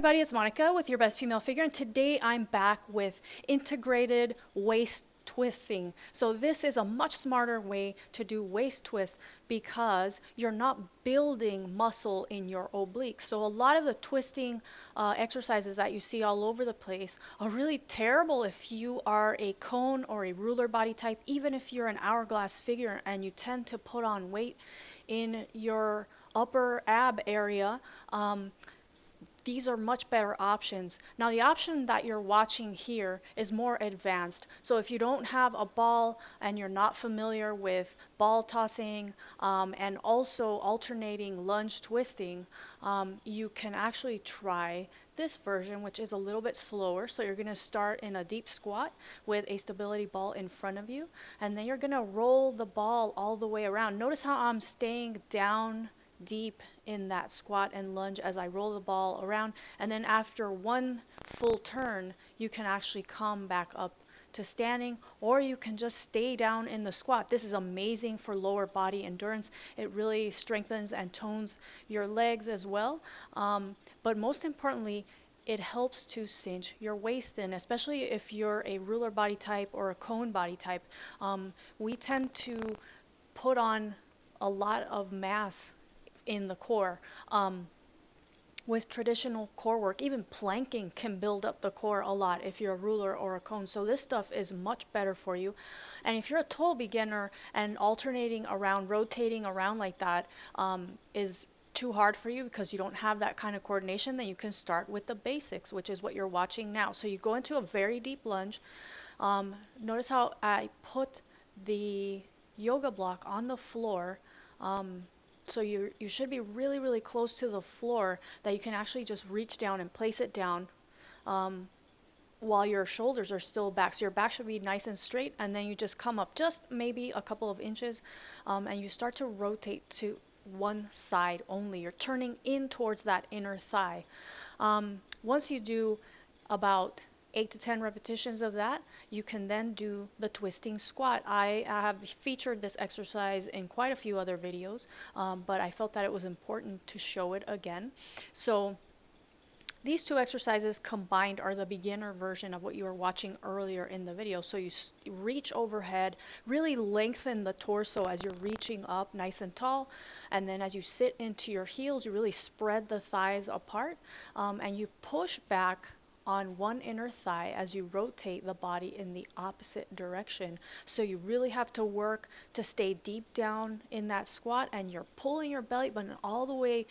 Everybody, it's Monica with your best female figure, and today I'm back with integrated waist twisting. So this is a much smarter way to do waist twist because you're not building muscle in your obliques. So a lot of the twisting exercises that you see all over the place are really terrible if you are a cone or a ruler body type, even if you're an hourglass figure and you tend to put on weight in your upper ab area. These are much better options. Now the option that you're watching here is more advanced. So if you don't have a ball and you're not familiar with ball tossing and also alternating lunge twisting, you can actually try this version, which is a little bit slower. So you're going to start in a deep squat with a stability ball in front of you, and then you're going to roll the ball all the way around. Notice how I'm staying down deep in that squat and lunge as I roll the ball around, and then after one full turn you can actually come back up to standing, or you can just stay down in the squat. This is amazing for lower body endurance. It really strengthens and tones your legs as well, but most importantly it helps to cinch your waist in, especially if you're a ruler body type or a cone body type. We tend to put on a lot of mass in the core. With traditional core work, even planking can build up the core a lot if you're a ruler or a cone. So this stuff is much better for you. And if you're a total beginner and alternating around, rotating around like that is too hard for you because you don't have that kind of coordination, then you can start with the basics, which is what you're watching now. So you go into a very deep lunge. Notice how I put the yoga block on the floor. So you should be really, really close to the floor that you can actually just reach down and place it down while your shoulders are still back. So your back should be nice and straight, and then you just come up just maybe a couple of inches and you start to rotate to one side only. You're turning in towards that inner thigh. Once you do about 8 to 10 repetitions of that, you can then do the twisting squat. I have featured this exercise in quite a few other videos, but I felt that it was important to show it again. So these two exercises combined are the beginner version of what you were watching earlier in the video. So you reach overhead, really lengthen the torso as you're reaching up nice and tall, and then as you sit into your heels, you really spread the thighs apart, and you push back on one inner thigh as you rotate the body in the opposite direction. So you really have to work to stay deep down in that squat, and you're pulling your belly button all the way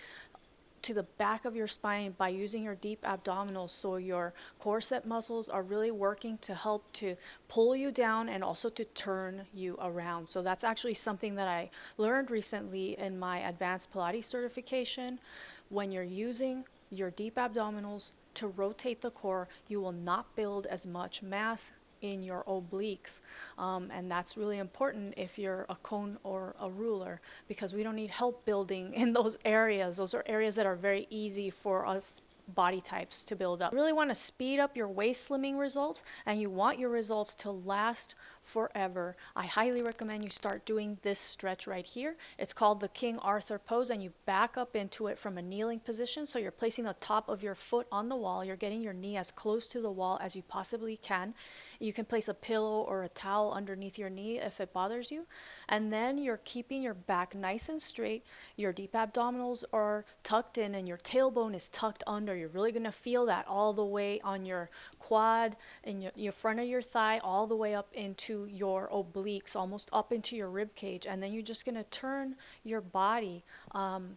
to the back of your spine by using your deep abdominals. So your corset muscles are really working to help to pull you down and also to turn you around. So that's actually something that I learned recently in my advanced Pilates certification. When you're using your deep abdominals to rotate the core, you will not build as much mass in your obliques, and that's really important if you're a cone or a ruler, because we don't need help building in those areas. Those are areas that are very easy for us body types to build up. You really want to speed up your waist slimming results, and you want your results to last forever. I highly recommend you start doing this stretch right here. It's called the King Arthur pose, and you back up into it from a kneeling position. So you're placing the top of your foot on the wall. You're getting your knee as close to the wall as you possibly can. You can place a pillow or a towel underneath your knee if it bothers you. And then you're keeping your back nice and straight. Your deep abdominals are tucked in and your tailbone is tucked under. You're really going to feel that all the way on your quad and your front of your thigh, all the way up into your obliques, almost up into your rib cage. And then you're just going to turn your body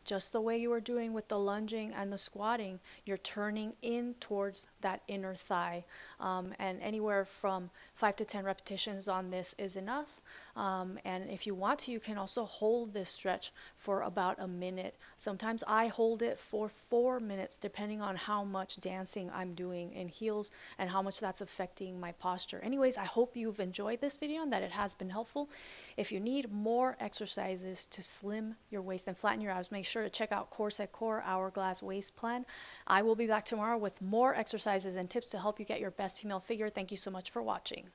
just the way you were doing with the lunging and the squatting. You're turning in towards that inner thigh, and anywhere from 5 to 10 repetitions on this is enough. And if you want to, you can also hold this stretch for about a minute. Sometimes I hold it for 4 minutes, depending on how much dancing I'm doing in heels and how much that's affecting my posture. Anyways, I hope you've enjoyed this video and that it has been helpful. If you need more exercises to slim your waist and flatten your abs, make sure to check out Corset Core Hourglass Waist Plan. I will be back tomorrow with more exercises and tips to help you get your best female figure. Thank you so much for watching.